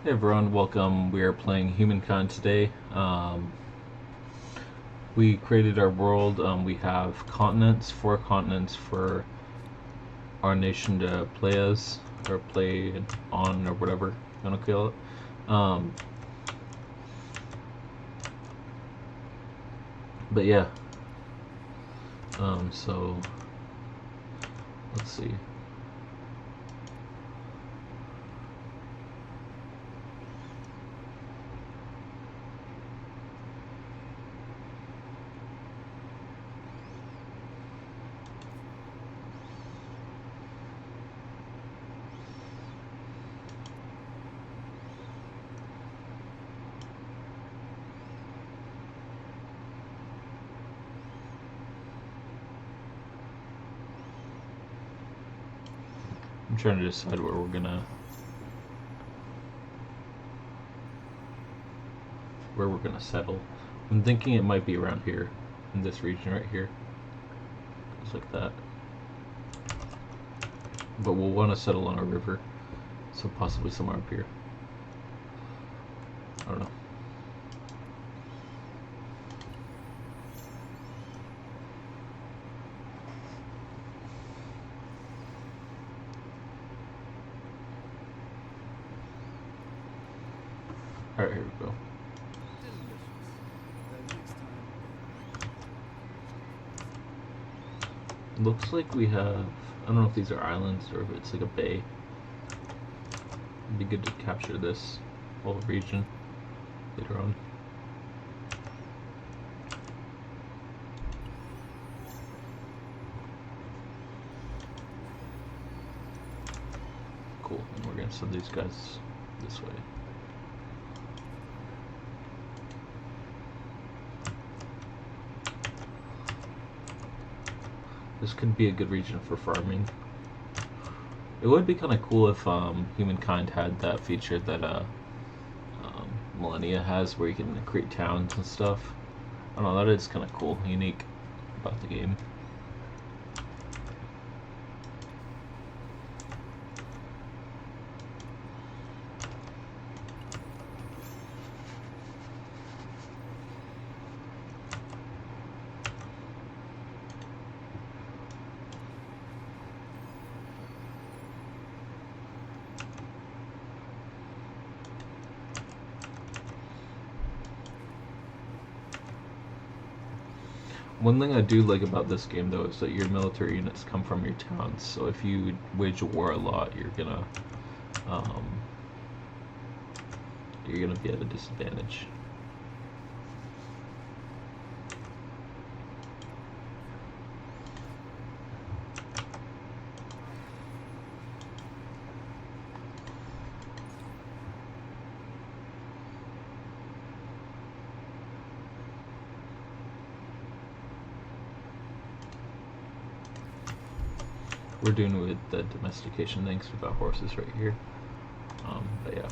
Hey everyone, welcome. We are playing Humankind today. We created our world. We have continents, 4 continents for our nation to play as, or play on, or whatever you want to call it. But yeah, so let's see. I'm trying to decide where we're gonna settle. I'm thinking it might be around here, in this region right here, just like that. But we'll want to settle on a river, so possibly somewhere up here. I don't know. Alright, here we go. Looks like we have, I don't know if these are islands or if it's like a bay. It'd be good to capture this whole region later on. Cool, and we're gonna send these guys this way. This could be a good region for farming. It would be kind of cool if Humankind had that feature that Millennia has, where you can create towns and stuff. I don't know, that is kind of cool, unique about the game. One thing I do like about this game, though, is that your military units come from your towns. So if you wage a war a lot, um, you're gonna be at a disadvantage. We're doing with the domestication things. We've got horses right here. But yeah.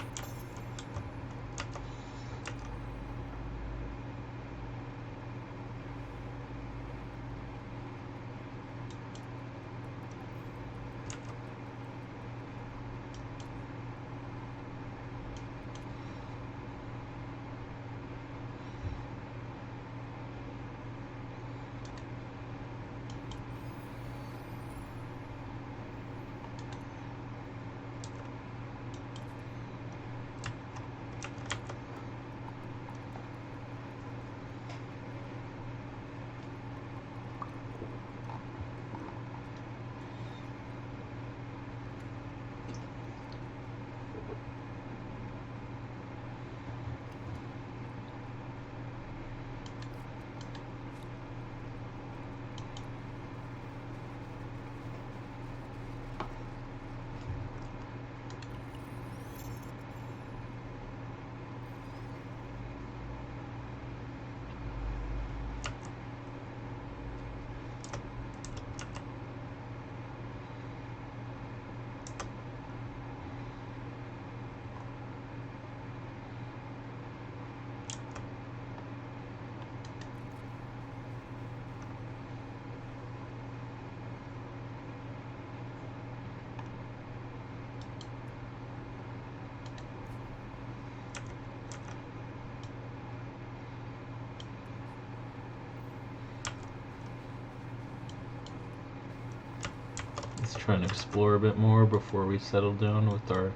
try and explore a bit more before we settle down with our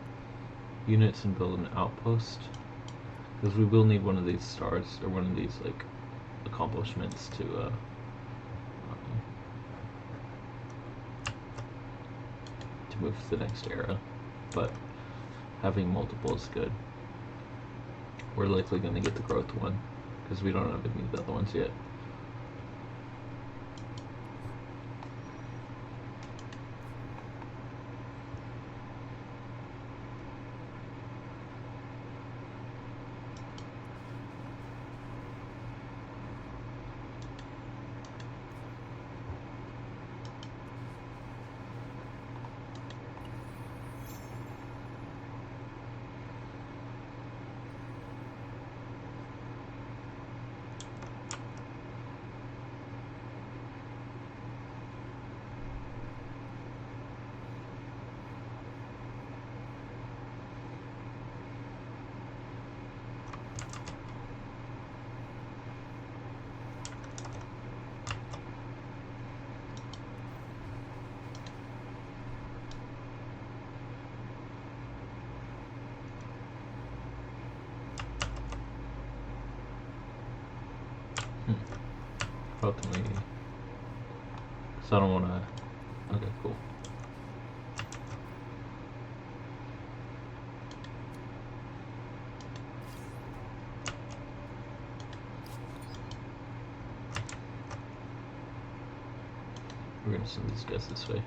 units and build an outpost. Because we will need one of these stars, or one of these, like, accomplishments to move to the next era. But having multiple is good. We're likely going to get the growth one, because we don't have any of the other ones yet. Ultimately, so I don't want to. Okay, cool. We're gonna send these guys this way.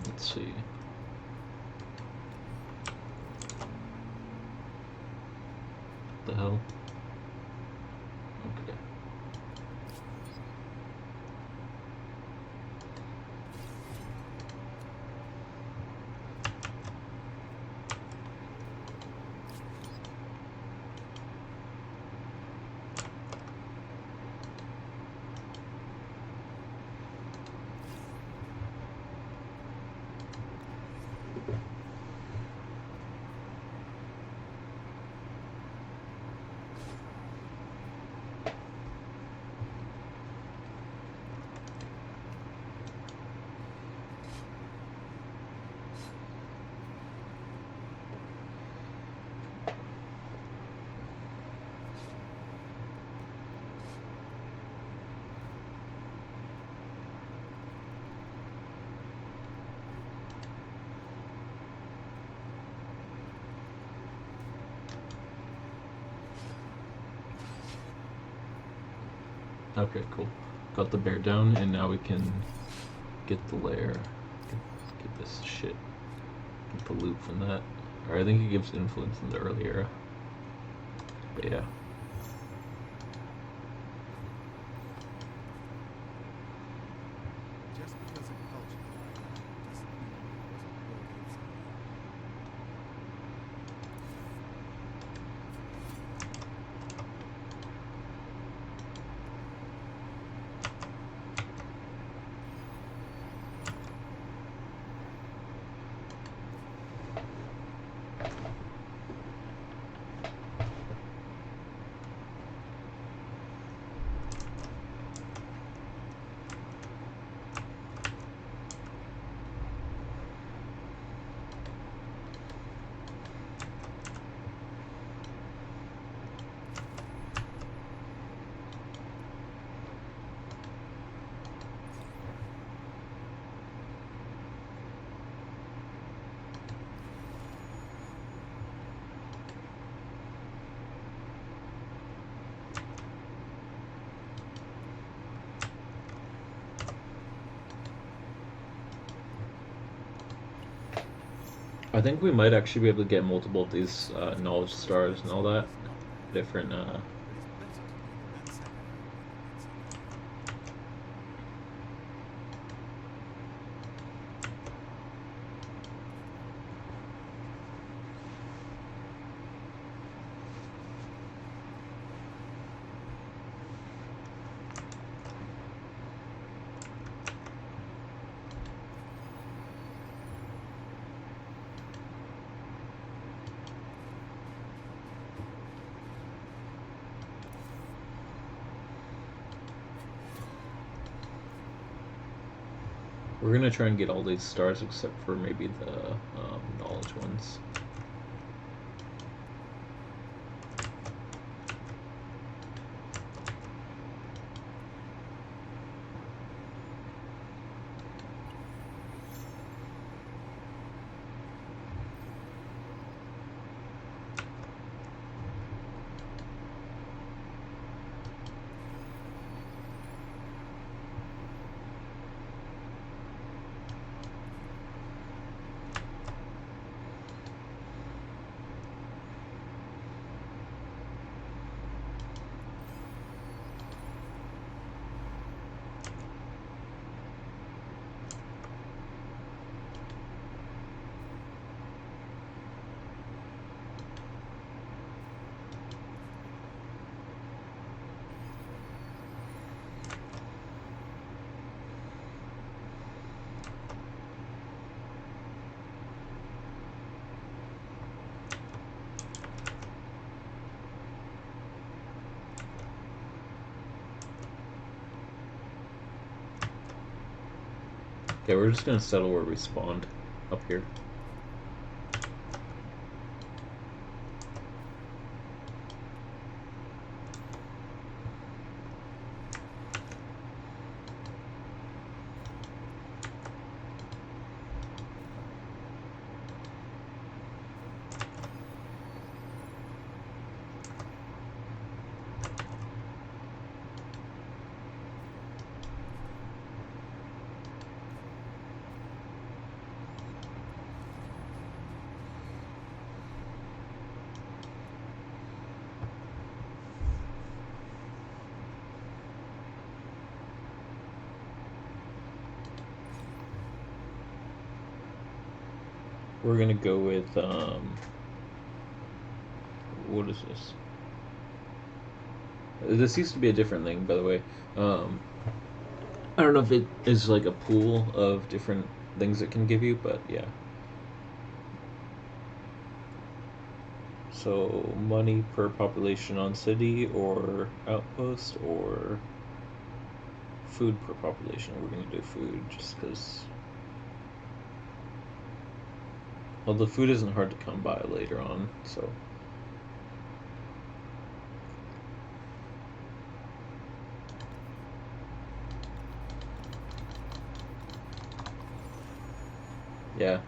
Let's see. What the hell? Okay. Okay, cool. Got the bear down, and now we can get the lair. Get this shit. Get the loot from that. Or I think it gives influence in the early era. But yeah. I think we might actually be able to get multiple of these knowledge stars and all that. Different We're gonna try and get all these stars except for maybe the knowledge ones. Okay, we're just gonna settle where we spawned, up here. We're gonna go with, what is this? This used to be a different thing, by the way. I don't know if it is like a pool of different things it can give you, but yeah. So, money per population on city or outpost, or food per population. We're gonna do food just because. Well, the food isn't hard to come by later on, so. Yeah.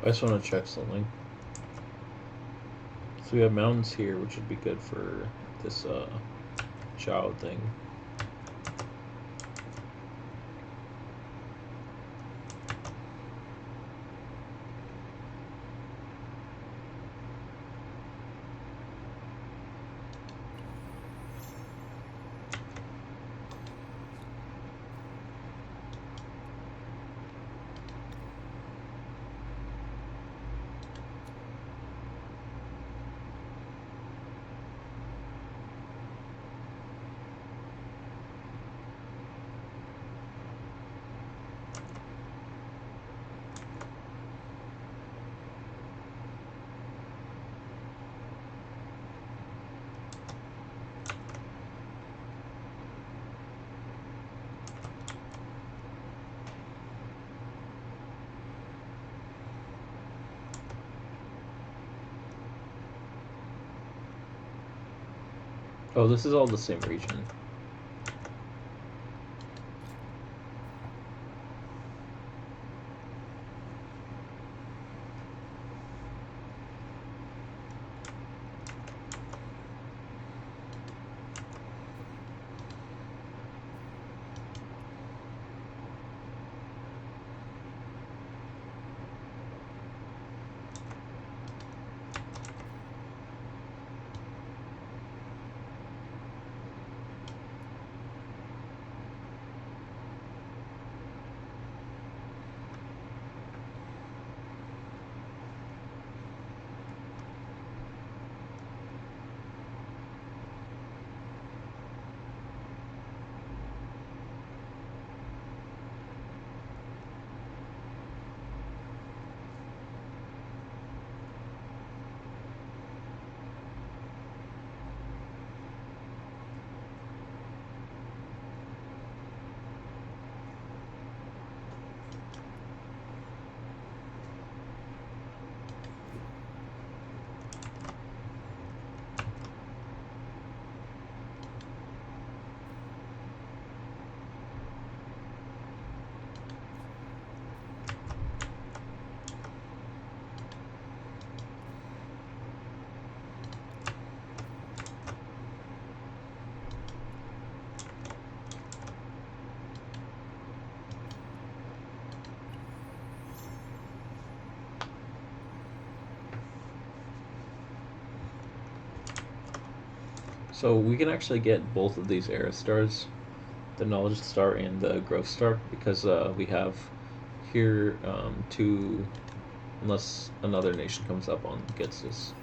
I just want to check something. So we have mountains here, which would be good for this child thing. Oh, this is all the same region. So we can actually get both of these era stars, the knowledge star and the growth star, because we have here two, unless another nation comes up on gets this,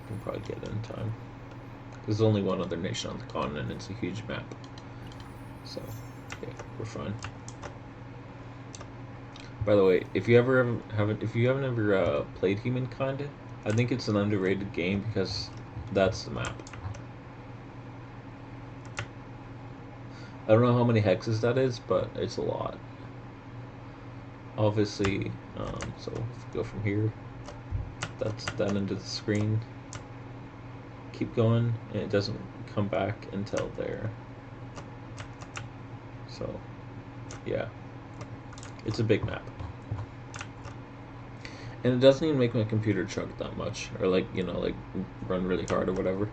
we can probably get it in time. There's only one other nation on the continent. It's a huge map, so yeah, we're fine. By the way, if you haven't ever played Humankind, I think it's an underrated game because that's the map. I don't know how many hexes that is, but it's a lot. Obviously, so if we go from here, that's that into the screen. Keep going, and it doesn't come back until there. So, yeah, it's a big map. And it doesn't even make my computer chug that much, or like, you know, like run really hard or whatever.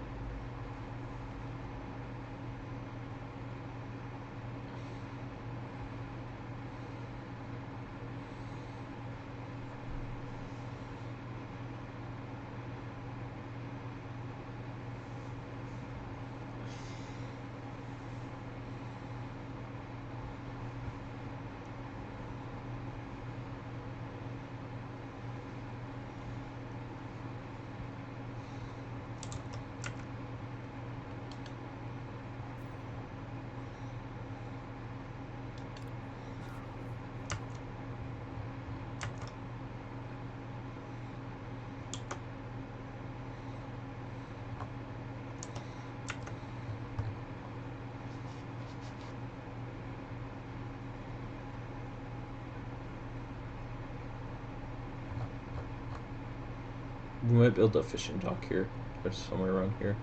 We might build a fishing dock here, or somewhere around here.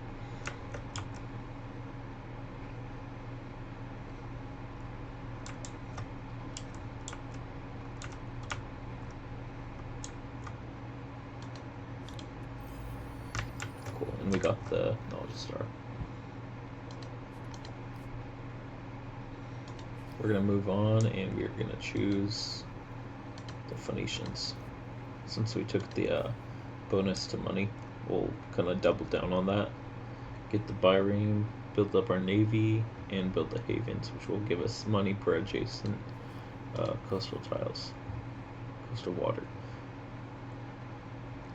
Cool, and we got the knowledge star. We're gonna move on, and we're gonna choose the Phoenicians. Since we took the bonus to money, we'll kind of double down on that. Get the Byrene, build up our navy, and build the havens, which will give us money per adjacent coastal tiles, coastal water.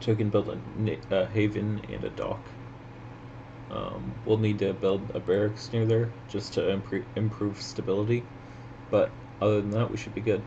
So we can build a haven and a dock. We'll need to build a barracks near there just to improve stability, but other than that, we should be good.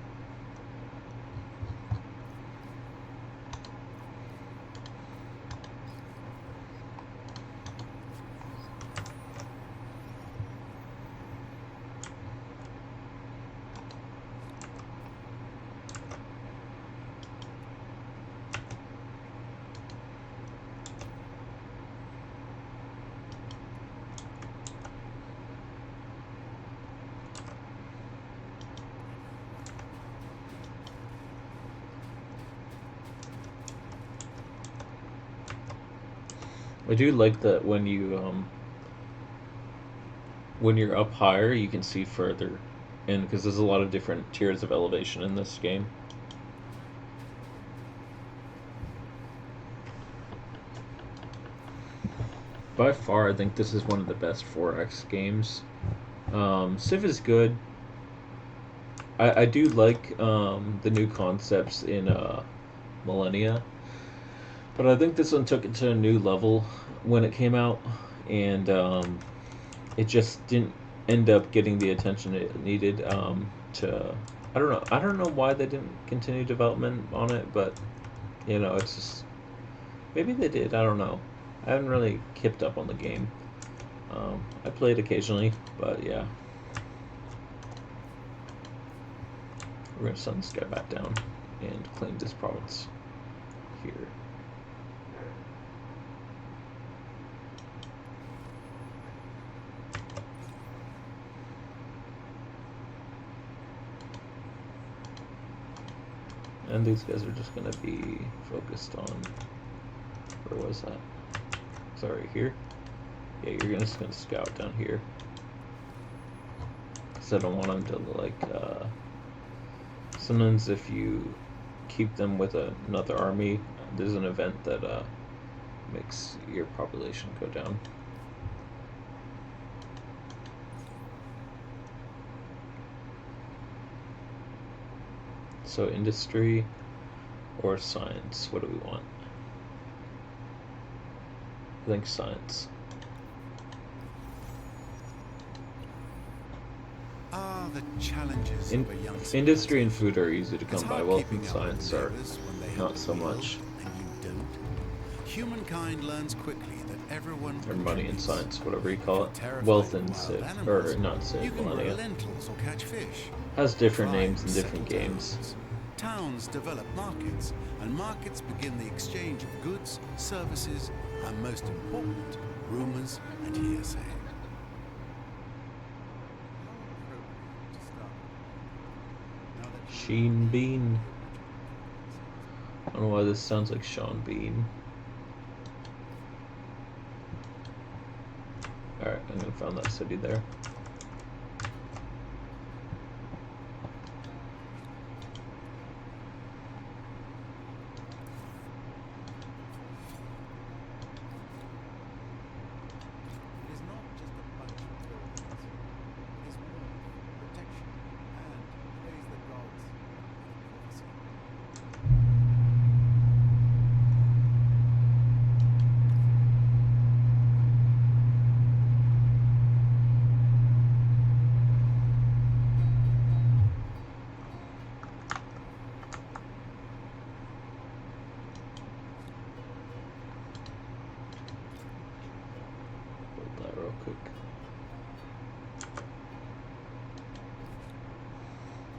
I do like that when you're up higher, you can see further, and because there's a lot of different tiers of elevation in this game. By far, I think this is one of the best 4X games. Civ is good. I do like the new concepts in Millennia, but I think this one took it to a new level when it came out, and it just didn't end up getting the attention it needed to. I don't know. I don't know why they didn't continue development on it, but you know, it's just maybe they did. I don't know. I haven't really kept up on the game. I played occasionally, but yeah. We're gonna send this guy back down and claim this province here. And these guys are just gonna be focused on, where was that? Sorry, here? Yeah, you're just gonna scout down here. Because I don't want them to, like, sometimes if you keep them with another army, there's an event that makes your population go down. So industry or science, what do we want? I think science. The challenges of a young industry and food are easy to come by. Wealth and science are not so much. And you don't. Humankind learns quickly that everyone. Or money and science, whatever you call it. Wealth and Civ, or not Civ, you can grow Millennia. lentils or catch fish. Has different names in Tribes different settle games. towns. Towns develop markets, and markets begin the exchange of goods, services, and most important, rumors and hearsay. Sheen Bean. I don't know why this sounds like Sean Bean. Alright, I'm gonna found that city there.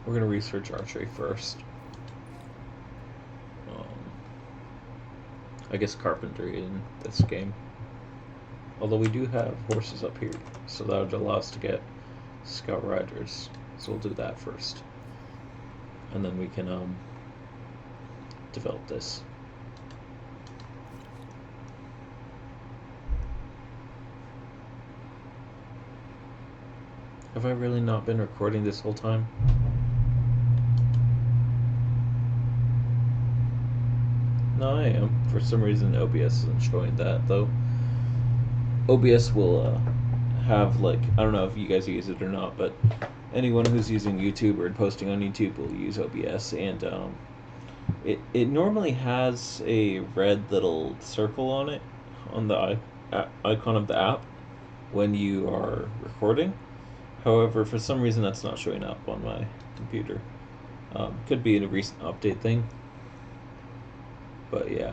We're gonna research archery first. I guess carpentry in this game. Although we do have horses up here, so that would allow us to get scout riders. So we'll do that first, and then we can develop this. Have I really not been recording this whole time? No, I am. For some reason, OBS isn't showing that, though. OBS will have, like, I don't know if you guys use it or not, but anyone who's using YouTube or posting on YouTube will use OBS, and it normally has a red little circle on it, on the icon of the app, when you are recording. However, for some reason, that's not showing up on my computer. Could be a recent update thing. But yeah.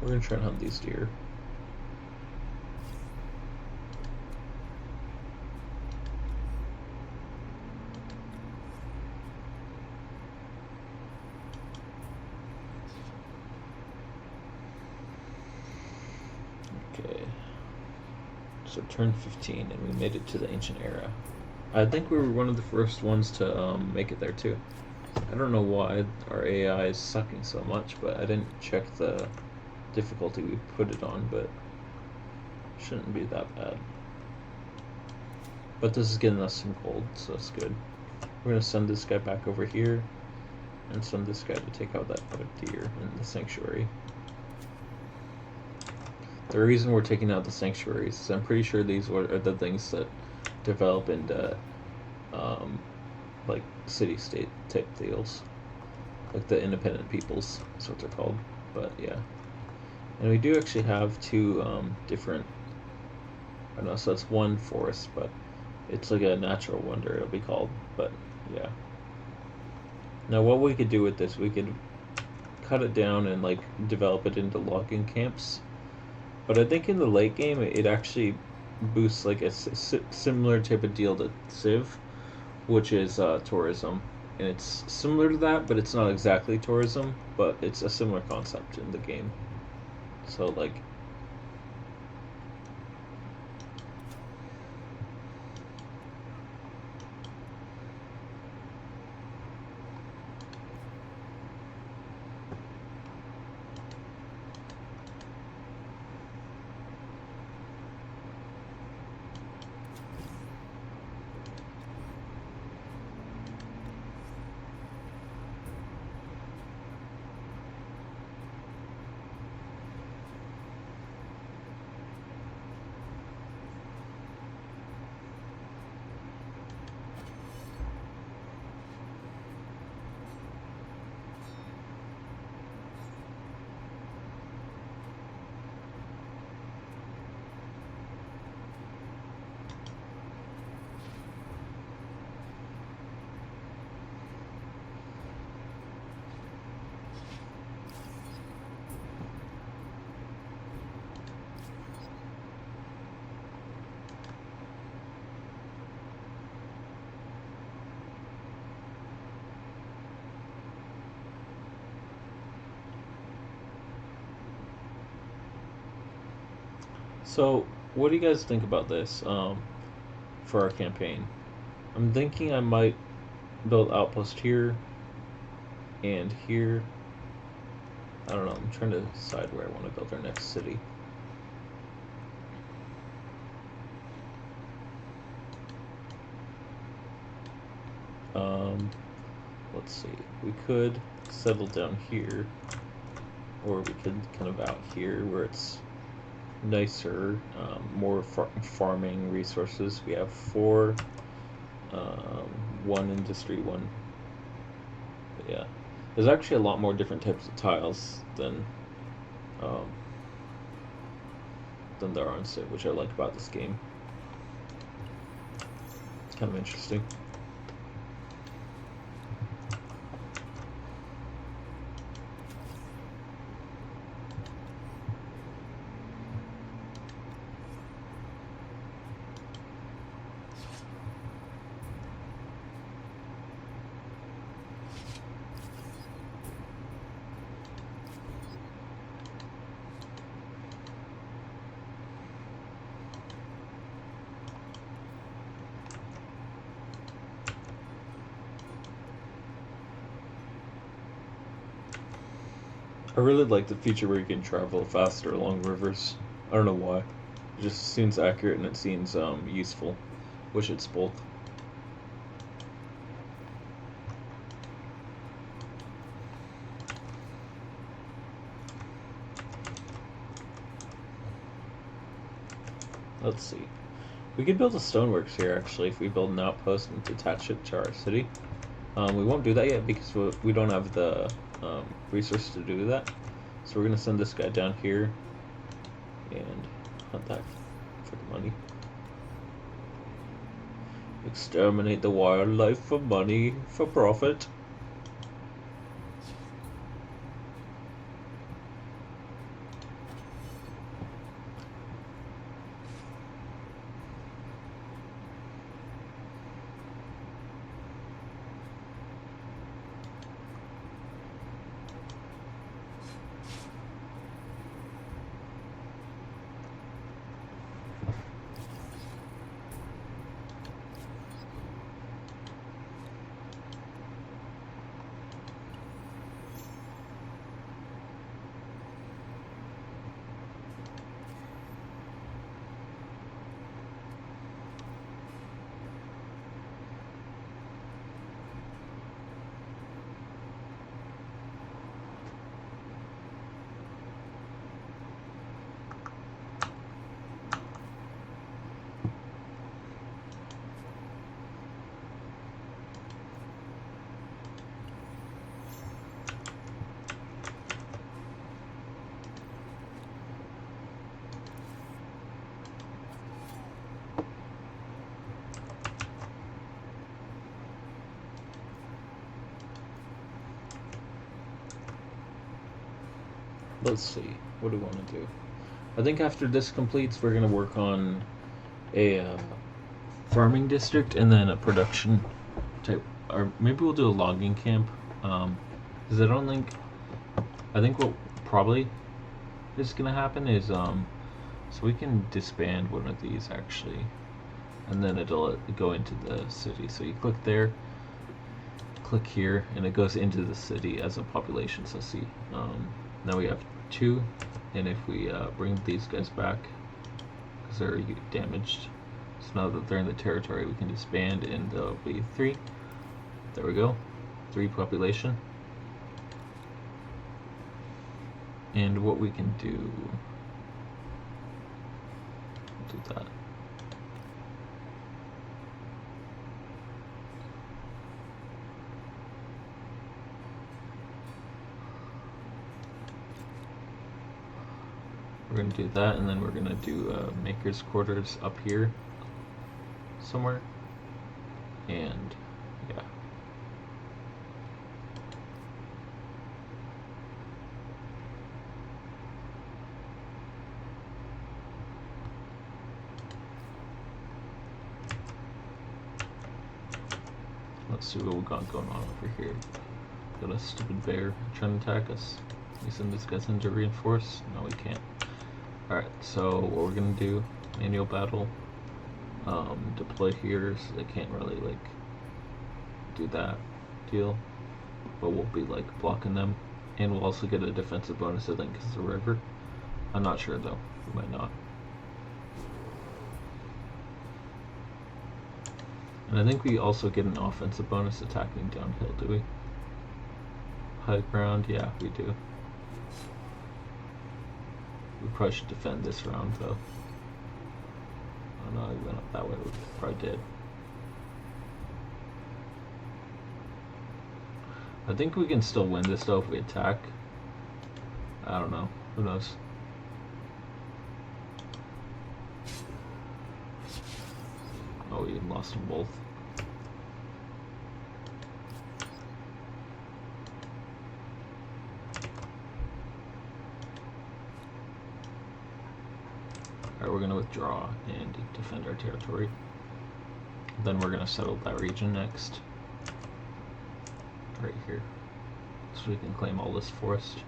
We're gonna try and hunt these deer. So turn 15, and we made it to the ancient era. I think we were one of the first ones to make it there too. I don't know why our AI is sucking so much, but I didn't check the difficulty we put it on, but it shouldn't be that bad. But this is getting us some gold, so that's good. We're gonna send this guy back over here, and send this guy to take out that other deer in the sanctuary. The reason we're taking out the sanctuaries is I'm pretty sure these are the things that develop into like city-state type deals, like the independent peoples is what they're called. But yeah, and we do actually have two different, I don't know, so it's one forest, but it's like a natural wonder it'll be called. But yeah, now what we could do with this, we could cut it down and like develop it into logging camps. But I think in the late game it actually boosts like a similar type of deal to Civ, which is tourism, and it's similar to that, but it's not exactly tourism, but it's a similar concept in the game. So like, so what do you guys think about this for our campaign? I'm thinking I might build outpost here and here. I don't know, I'm trying to decide where I want to build our next city. Let's see, we could settle down here, or we could kind of out here where it's nicer, more farming resources. We have 4, 1 industry, 1. But yeah, there's actually a lot more different types of tiles than there are in Civ, which I like about this game. It's kind of interesting. I really like the feature where you can travel faster along rivers. I don't know why. It just seems accurate and it seems useful. Wish it's both. Let's see. We could build a stoneworks here actually if we build an outpost and attach it to our city. We won't do that yet because we don't have the resources to do that. So we're gonna send this guy down here and hunt that for the money. Exterminate the wildlife for money, for profit. let's see. What do we want to do? I think after this completes, we're gonna work on a farming district and then a production type, or maybe we'll do a logging camp. Because I think what probably is gonna happen is so we can disband one of these actually, and then it'll go into the city. So you click there, click here, and it goes into the city as a population. So see, now we have 2, and if we bring these guys back because they're damaged, so now that they're in the territory, we can disband, and there'll be 3. There we go, 3 population. And what we can do that. We're going to do that, and then we're going to do maker's quarters up here somewhere. And yeah. Let's see what we got going on over here. Got a stupid bear trying to attack us. We send this guy in to reinforce? No, we can't. Alright, so what we're gonna do, manual battle, deploy here, so they can't really like do that deal, but we'll be like blocking them, and we'll also get a defensive bonus I think because it's a river. I'm not sure though, we might not. And I think we also get an offensive bonus attacking downhill, do we? High ground, yeah, we do. We probably should defend this round though. Oh no, we went up that way, we probably did. I think we can still win this though if we attack. I don't know, who knows. Oh, we lost them both. Alright, we're going to withdraw and defend our territory. Then we're going to settle that region next. Right here. So we can claim all this forest.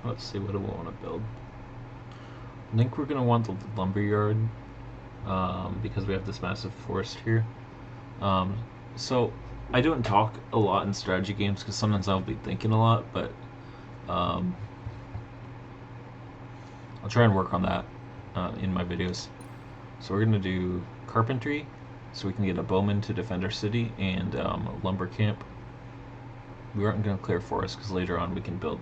Let's see, what do we want to build? I think we're going to want the lumberyard because we have this massive forest here. So I don't talk a lot in strategy games because sometimes I'll be thinking a lot, but I'll try and work on that in my videos. So we're going to do carpentry so we can get a bowman to defend our city, and a lumber camp. We aren't going to clear forest because later on we can build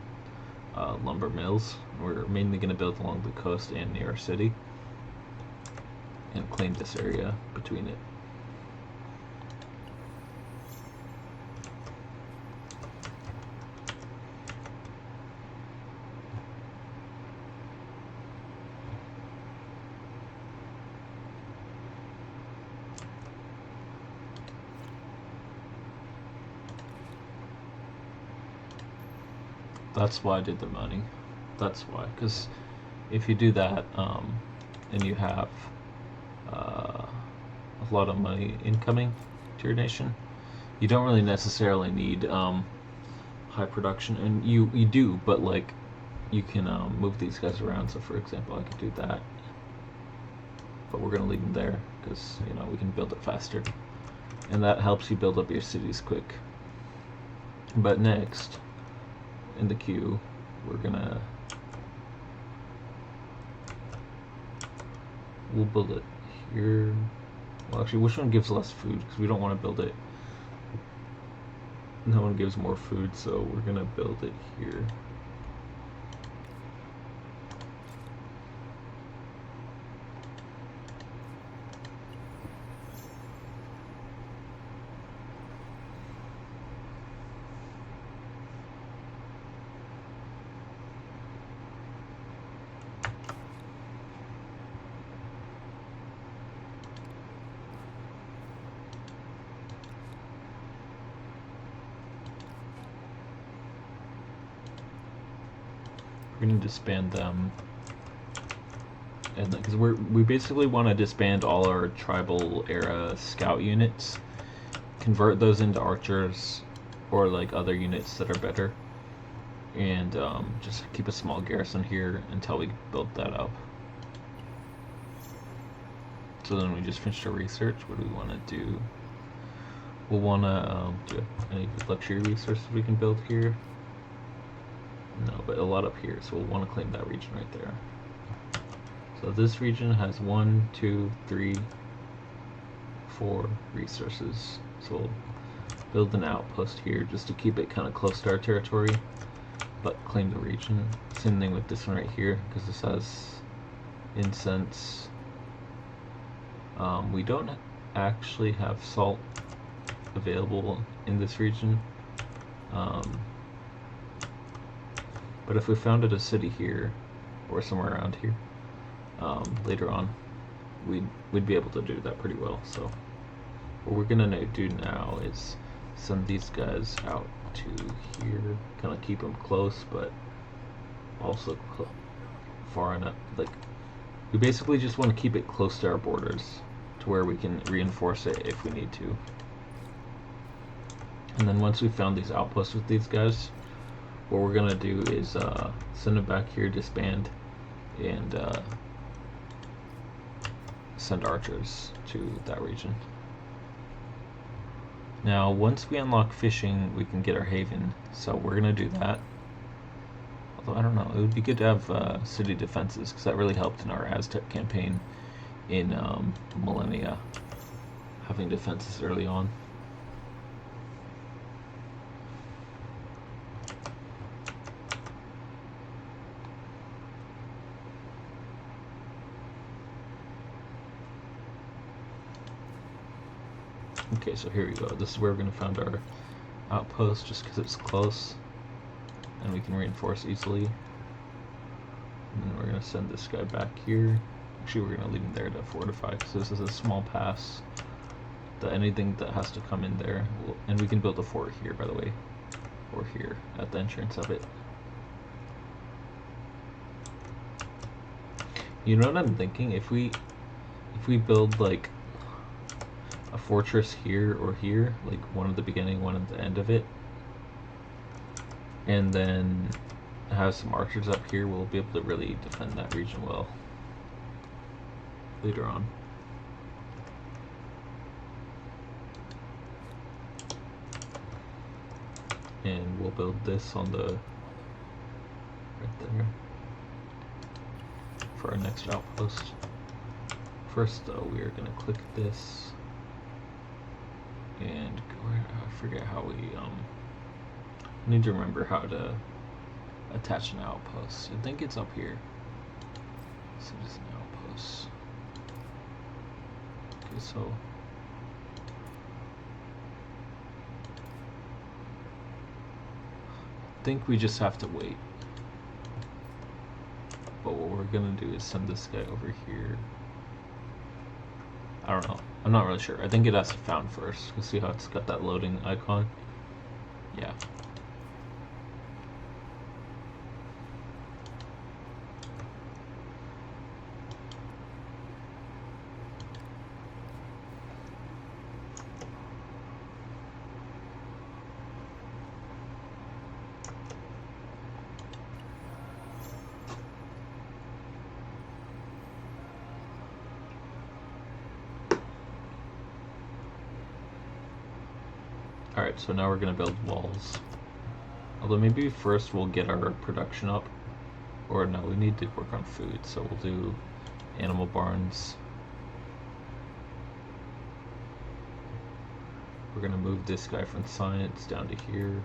lumber mills. We're mainly going to build along the coast and near our city and claim this area between it. That's why I did the money. That's why, because if you do that and you have a lot of money incoming to your nation, you don't really necessarily need high production, and you do, but like you can move these guys around. So for example, I could do that, but we're gonna leave them there because we can build it faster, and that helps you build up your cities quick. But next, in the queue, we'll build it here. Well, actually, which one gives less food? Because we don't want to build it. No one gives more food, so we're gonna build it here. We need to disband them, and because we basically want to disband all our tribal era scout units, convert those into archers, or like other units that are better, and just keep a small garrison here until we build that up. So then we just finished our research. What do we want to do? We'll want to do any luxury resources we can build here. No, but a lot up here, so we'll want to claim that region right there. So this region has 1, 2, 3, 4 resources. So we'll build an outpost here just to keep it kind of close to our territory, but claim the region. Same thing with this one right here, because this has incense. We don't actually have salt available in this region. But if we founded a city here, or somewhere around here, later on, we'd be able to do that pretty well. So what we're gonna do now is send these guys out to here, kind of keep them close, but also far enough. Like, we basically just want to keep it close to our borders, to where we can reinforce it if we need to. And then once we've found these outposts with these guys, what we're gonna do is send them back here, disband, and send archers to that region. Now, once we unlock fishing, we can get our haven, so we're gonna do that. Although, I don't know, it would be good to have city defenses, because that really helped in our Aztec campaign in Millennia, having defenses early on. Okay, so here we go. This is where we're going to find our outpost, just because it's close and we can reinforce easily. And then we're going to send this guy back here. Actually, we're going to leave him there to fortify, because this is a small pass. That anything that has to come in there, and we can build a fort here, by the way, or here at the entrance of it. You know what I'm thinking? If we build like a fortress here or here, like one at the beginning, one at the end of it, and then have some archers up here, we'll be able to really defend that region well later on. And we'll build this on the right there for our next outpost. First though, we are going to click this and go, I forget how we need to remember how to attach an outpost. I think it's up here. So it's an outpost. Okay, so I think we just have to wait. But what we're gonna do is send this guy over here. I don't know. I'm not really sure. I think it has to found first. You can see how it's got that loading icon. Yeah. Alright, so now we're going to build walls. Although maybe first we'll get our production up. Or no, we need to work on food, so we'll do animal barns. We're gonna move this guy from science down to here,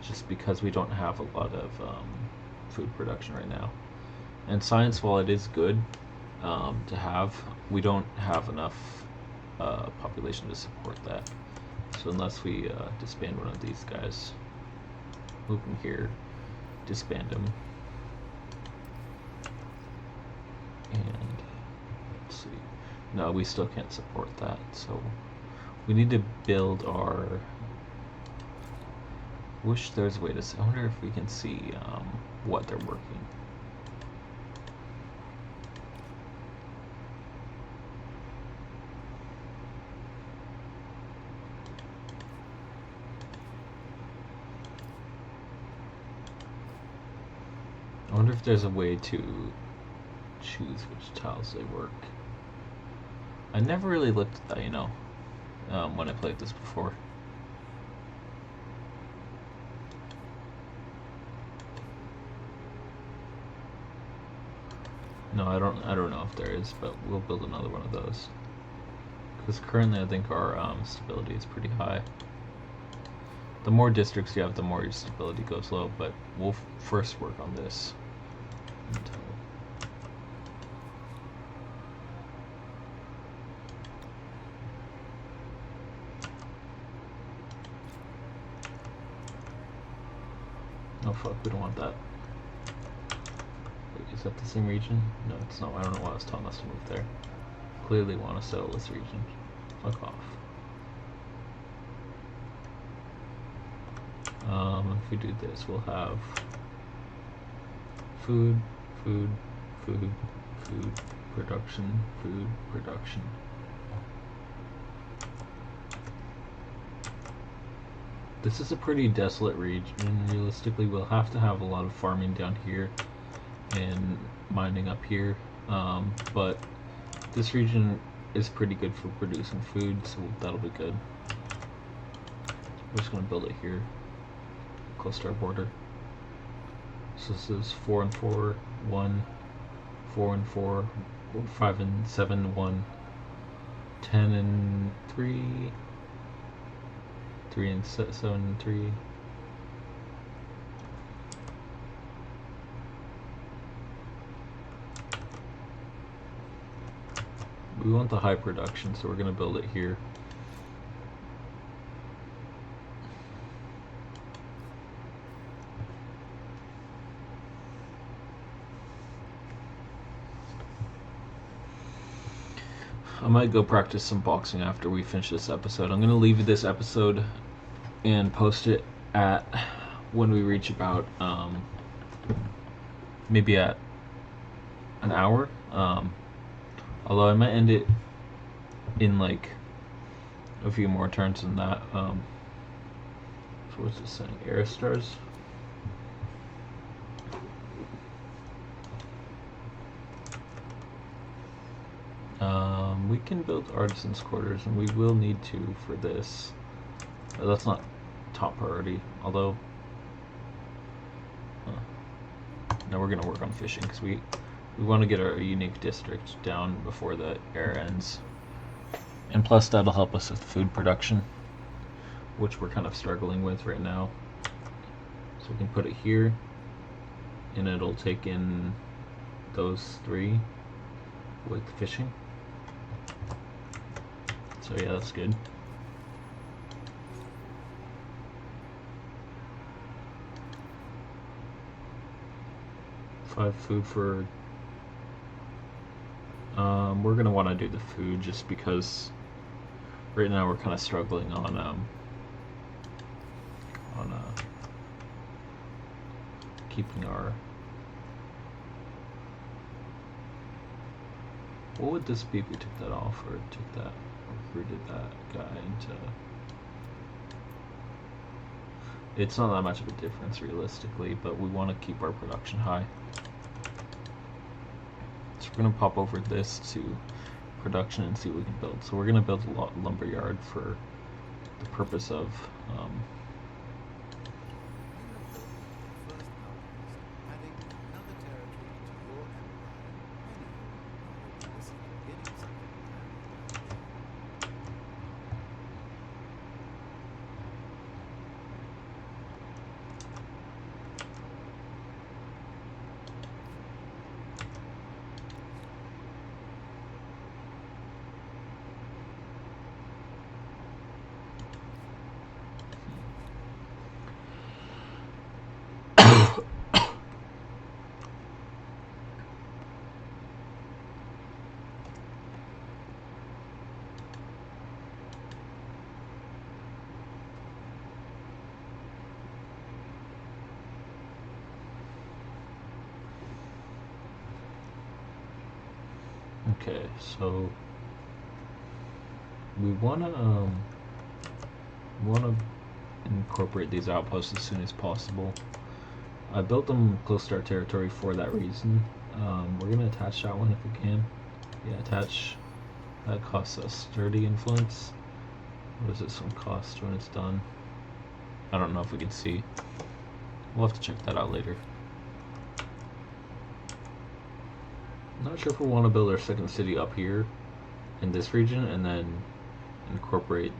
just because we don't have a lot of food production right now. And science, while it is good to have, we don't have enough population to support that. So unless we disband one of these guys, move him here, disband him, and let's see. No, we still can't support that, so we need to build our. Wish there's a way to. I wonder if we can see what they're working. I wonder if there's a way to choose which tiles they work. I never really looked at that, you know, when I played this before. No, I don't know if there is, but we'll build another one of those. Because currently I think our stability is pretty high. The more districts you have, the more your stability goes low, but we'll first work on this. Oh fuck, we don't want that. Wait, is that the same region? No, it's not. I don't know why I was telling us to move there. Clearly want to settle this region. Fuck off. If we do this, we'll have food, food, food, food, production, food, production. This is a pretty desolate region. Realistically, we'll have to have a lot of farming down here and mining up here. But this region is pretty good for producing food, so that'll be good. We're just gonna build it here, close to our border. So this is 4 and 4, 1, 4 and 4, 5 and 7, 1, 10 and 3, 3 and 7 and 3. We want the high production, so we're going to build it here. I might go practice some boxing after we finish this episode. I'm going to leave this episode and post it at when we reach about maybe at an hour. Although I might end it in like a few more turns than that. So what's this saying? Air stars. We can build artisans' quarters, and we will need to for this. That's not top priority, although now we're gonna work on fishing because we want to get our unique district down before the era ends, and plus that'll help us with food production, which we're kind of struggling with right now. So we can put it here, and it'll take in those 3 with fishing. So yeah, that's good. Five food for. We're gonna want to do the food just because right now we're kind of struggling on keeping our. What would this be if we took that off or took that? Recruited that guy into. It's not that much of a difference realistically, but we want to keep our production high. So we're going to pop over this to production and see what we can build. So we're going to build a lumber yard for the purpose of Okay, so we wanna incorporate these outposts as soon as possible. I built them close to our territory for that reason. We're gonna attach that one if we can. Yeah, attach. That costs us sturdy influence. What does this one cost when it's done? I don't know if we can see. We'll have to check that out later. Not sure if we want to build our second city up here in this region and then incorporate.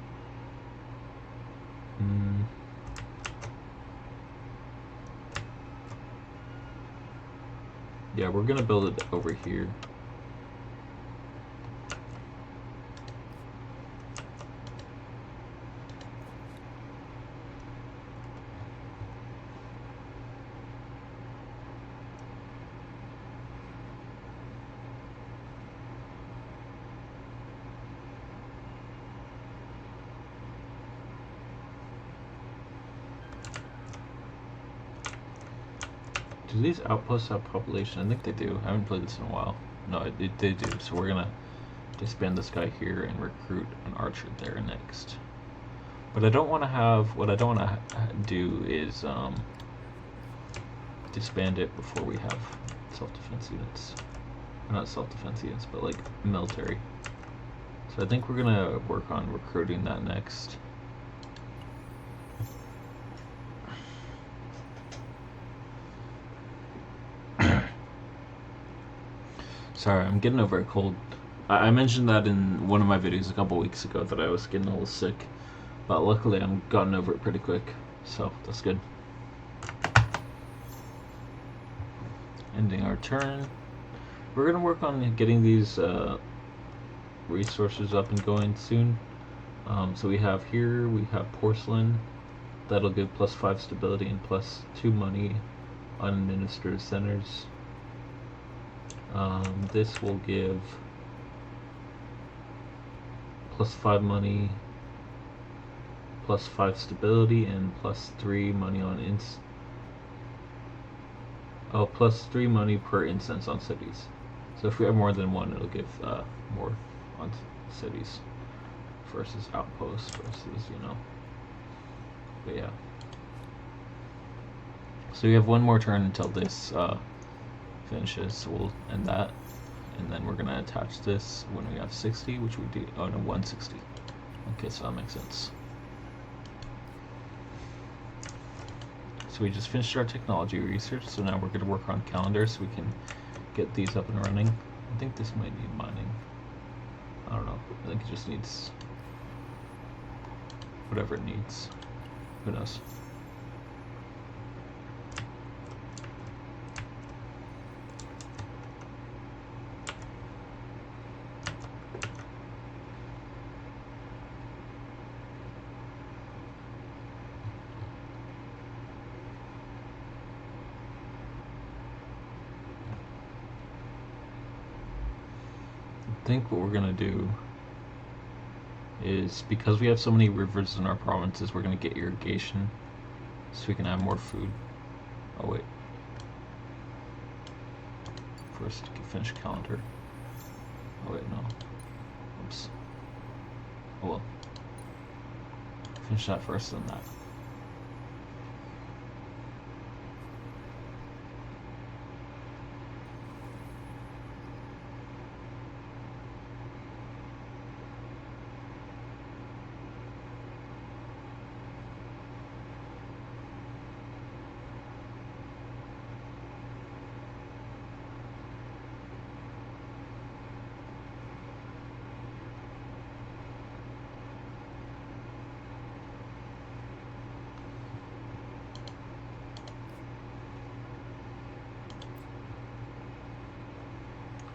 Yeah, we're gonna build it over here. Do these outposts have population? I think they do. I haven't played this in a while. No, they do. So we're gonna disband this guy here and recruit an archer there next. But I don't want to have. What I don't want to do is disband it before we have self-defense units. Or not self-defense units, but like military. So I think we're gonna work on recruiting that next. Sorry, I'm getting over a cold. I mentioned that in one of my videos a couple weeks ago that I was getting a little sick, but luckily I'm gotten over it pretty quick, so that's good. Ending our turn. We're gonna work on getting these resources up and going soon. So we have here, we have porcelain. That'll give +5 stability and +2 money on administered centers. This will give +5 money, +5 stability, and +3 money on +3 money per instance on cities. So if we have more than one, it'll give more on cities versus outposts versus, you know. But yeah. So we have one more turn until this finishes, so we'll end that, and then we're gonna attach this when we have 60, which we do. Oh no, 160. Okay, so that makes sense. So we just finished our technology research, so now we're gonna work on calendars so we can get these up and running. I think this might need mining. I don't know. I think it just needs whatever it needs. Who knows? I think what we're gonna do is, because we have so many rivers in our provinces, we're gonna get irrigation so we can have more food. Oh wait, first finish calendar. Oh wait, no, oops. Oh well, finish that first, then that.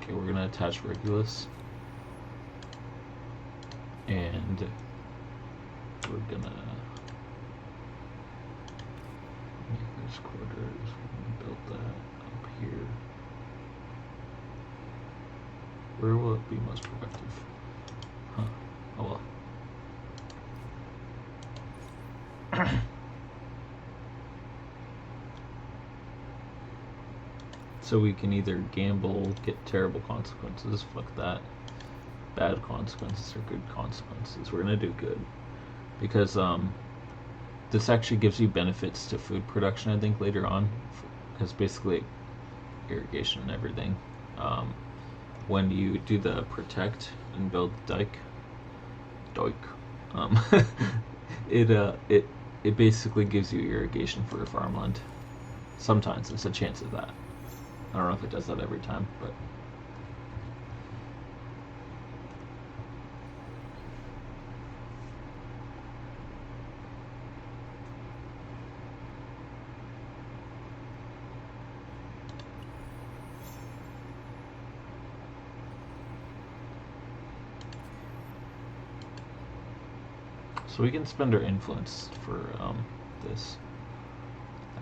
Okay, we're gonna attach Regulus, and we're gonna make this quarters. We're gonna build that up here. Where will it be most productive? Huh? Oh well. So we can either gamble, get terrible consequences, fuck that, bad consequences, or good consequences. We're gonna do good. Because this actually gives you benefits to food production, I think, later on. Because basically, irrigation and everything. When you do the protect and build dike, it basically gives you irrigation for your farmland. Sometimes there's a chance of that. I don't know if it does that every time, but so we can spend our influence for this.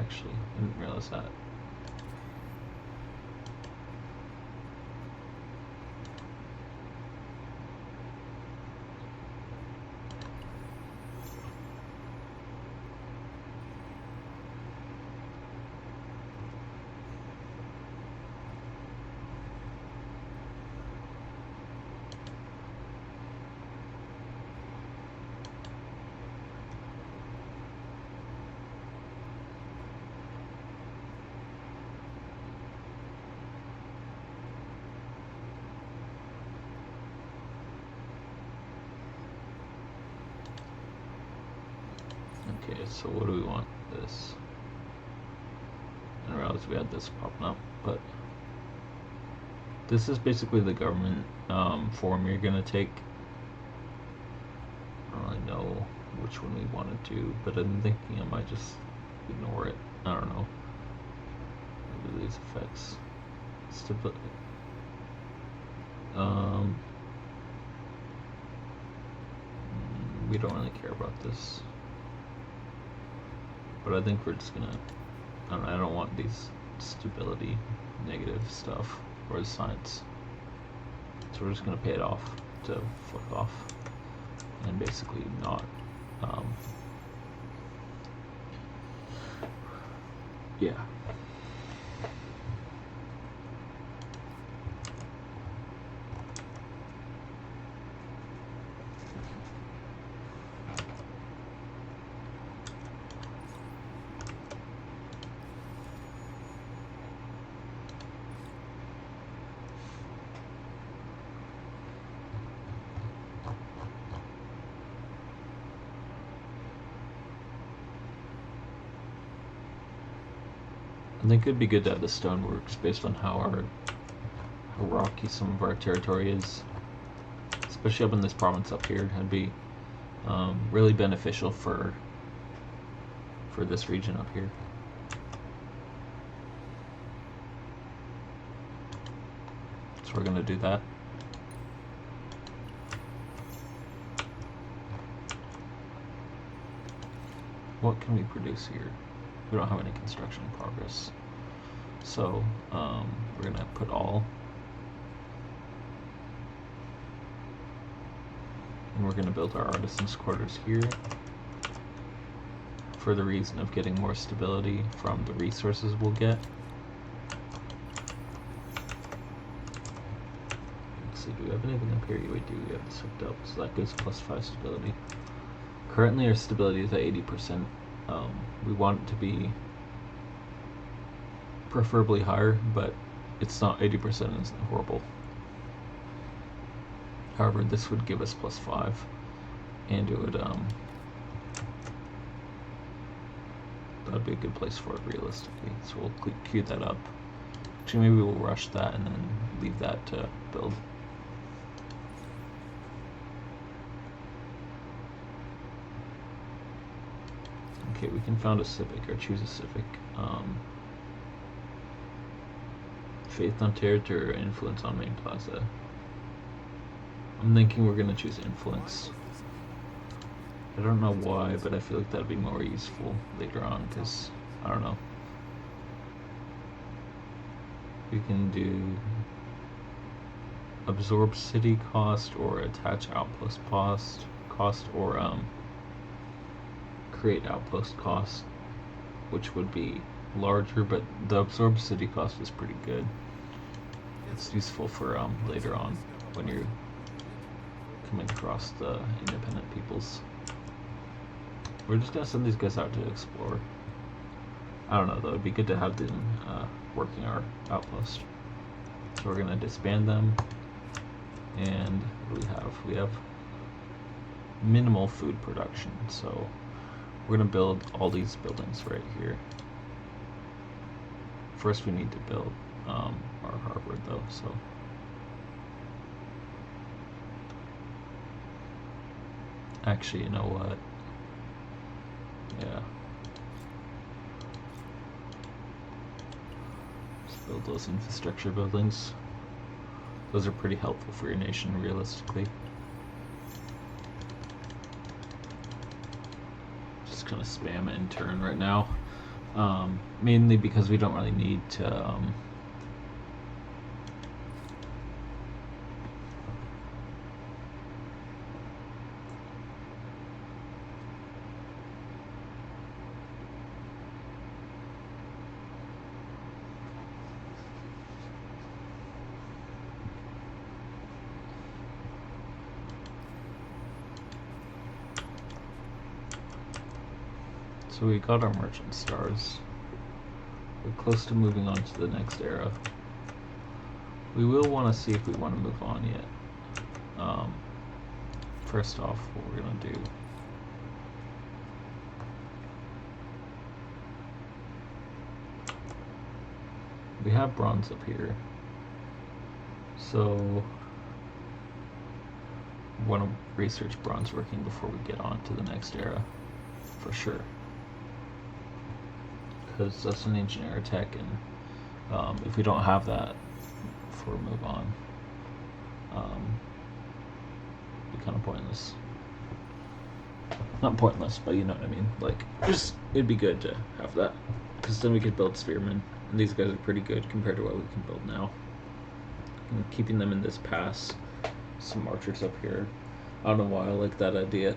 Actually, I didn't realize that. Okay, so what do we want? This. I didn't realize we had this popping up, but this is basically the government form you're gonna take. I don't really know which one we want to do, but I'm thinking I might just ignore it. I don't know. Maybe these effects. Stability. We don't really care about this. But I think we're just gonna, I don't want these stability negative stuff or the science. So we're just gonna pay it off to fuck off and basically not, yeah. I think it'd be good to have the stoneworks based on how rocky some of our territory is, especially up in this province up here. It'd be really beneficial for this region up here. So we're gonna do that. What can we produce here? We don't have any construction in progress. So we're gonna put all. And we're gonna build our artisans' quarters here for the reason of getting more stability from the resources we'll get. Let's see, do we have anything up here? We do, we have this hooked up, so that gives +5 stability. Currently our stability is at 80%. We want it to be preferably higher, but it's not 80%, isn't horrible. However, this would give us +5, and it would that'd be a good place for it realistically. So we'll queue that up. Actually, maybe we'll rush that and then leave that to build. Okay, we can found a civic or choose a civic. Faith on territory or influence on main plaza. I'm thinking we're gonna choose influence. I don't know why, but I feel like that'd be more useful later on, because, I don't know. We can do absorb city cost or attach outpost cost or create outpost cost, which would be larger, but the absorbed city cost is pretty good. It's useful for later on when you're coming across the independent peoples. We're just gonna send these guys out to explore. I don't know though, it'd be good to have them working our outpost. So we're gonna disband them, and what do we have? We have minimal food production, so we're gonna build all these buildings right here. First we need to build our harbor though, so actually, you know what? Yeah. Just build those infrastructure buildings. Those are pretty helpful for your nation, realistically. Just gonna spam it in turn right now. Mainly because we don't really need to so we got our merchant stars. We're close to moving on to the next era. We will want to see if we want to move on yet. First off, what we're going to do. We have bronze up here. So we want to research bronze working before we get on to the next era. For sure. Because that's an engineer tech, and if we don't have that before we move on, it'd be kind of pointless. Not pointless, but you know what I mean. Like, just it'd be good to have that, because then we could build spearmen, and these guys are pretty good compared to what we can build now. And keeping them in this pass, some archers up here. I don't know why I like that idea.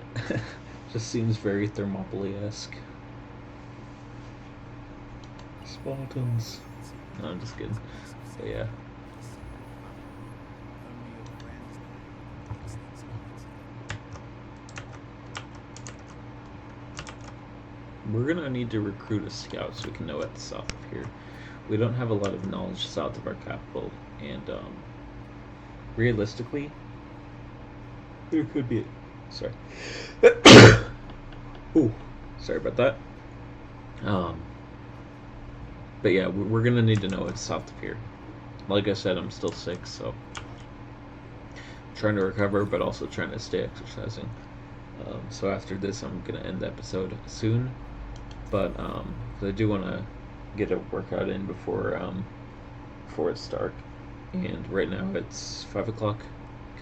Just seems very Thermopylae-esque. Spartans. No, I'm just kidding. But yeah. We're gonna need to recruit a scout so we can know what's south of here. We don't have a lot of knowledge south of our capital, and realistically, there could be. Sorry. Ooh, sorry about that. But yeah, we're gonna need to know what's south of here. Like I said, I'm still sick, so trying to recover, but also trying to stay exercising. So after this, I'm gonna end the episode soon. But I do want to get a workout in before it's dark. And right now it's 5 o'clock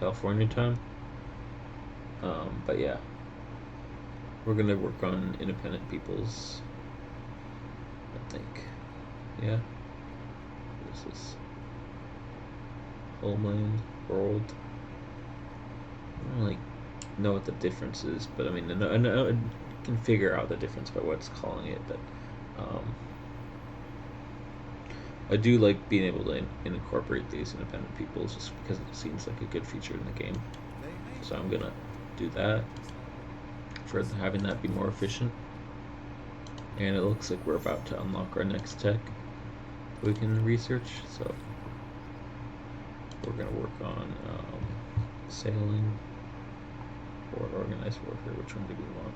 California time. But yeah, we're gonna work on independent peoples, I think. Yeah. What is this? Homeland, world. I don't really know what the difference is, but I mean, I know I can figure out the difference by what's calling it, but I do like being able to incorporate these independent peoples just because it seems like a good feature in the game. So I'm gonna do that for having that be more efficient. And it looks like we're about to unlock our next tech we can research, so we're gonna work on sailing or organized warfare. Which one do we want?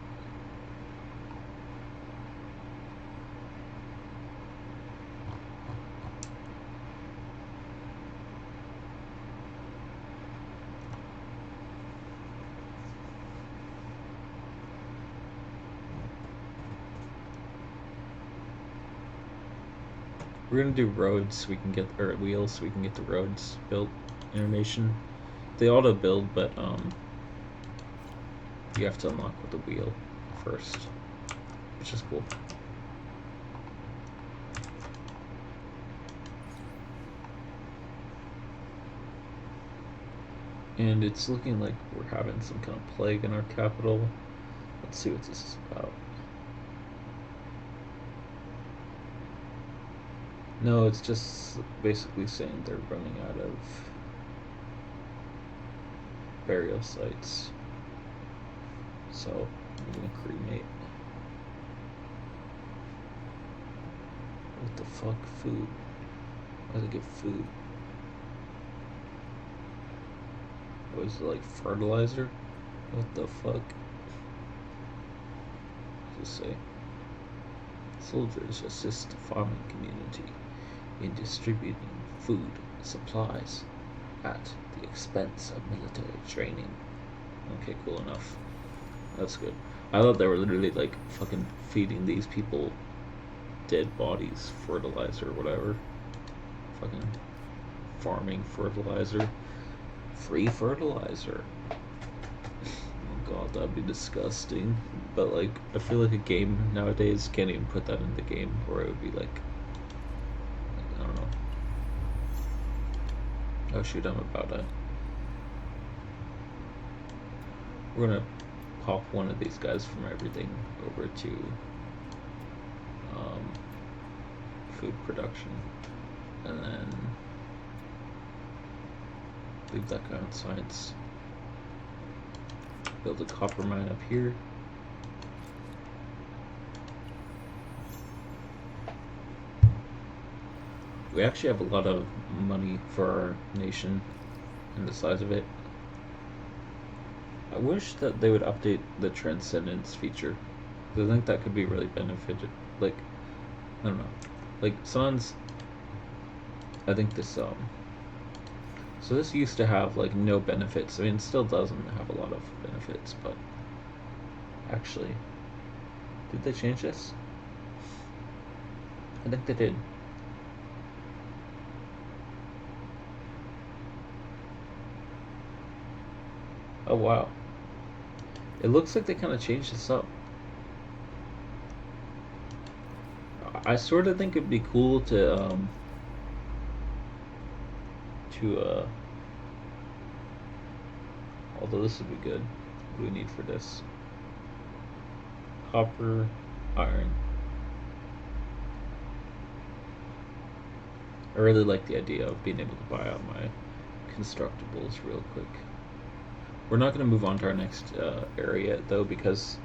We're gonna do roads so we can get, or wheels so we can get the roads built in our nation. They auto build, but you have to unlock with the wheel first, which is cool. And it's looking like we're having some kind of plague in our capital. Let's see what this is about. No, it's just basically saying they're running out of burial sites. So I'm gonna cremate. What the fuck? Food. Why did I get food? What is it, like fertilizer? What the fuck? What does it say? Soldiers assist the farming community in distributing food supplies at the expense of military training. Okay, cool enough. That's good. I thought they were literally like fucking feeding these people dead bodies fertilizer or whatever. Fucking farming fertilizer. Free fertilizer. Oh god, that'd be disgusting. But like, I feel like a game nowadays can't even put that in the game, or it would be like I don't know. Oh shoot, I'm about to. We're gonna pop one of these guys from everything over to food production, and then leave that guy on science. Build a copper mine up here. We actually have a lot of money for our nation and the size of it. I wish that they would update the transcendence feature. I think that could be really beneficial. Like, I don't know. Like, Sans, I think this, so this used to have, like, no benefits. I mean, it still doesn't have a lot of benefits, but actually, did they change this? I think they did. Oh, wow. It looks like they kind of changed this up. I sort of think it'd be cool to although this would be good. What do we need for this? Copper, iron. I really like the idea of being able to buy out my constructibles real quick. We're not going to move on to our next area though, because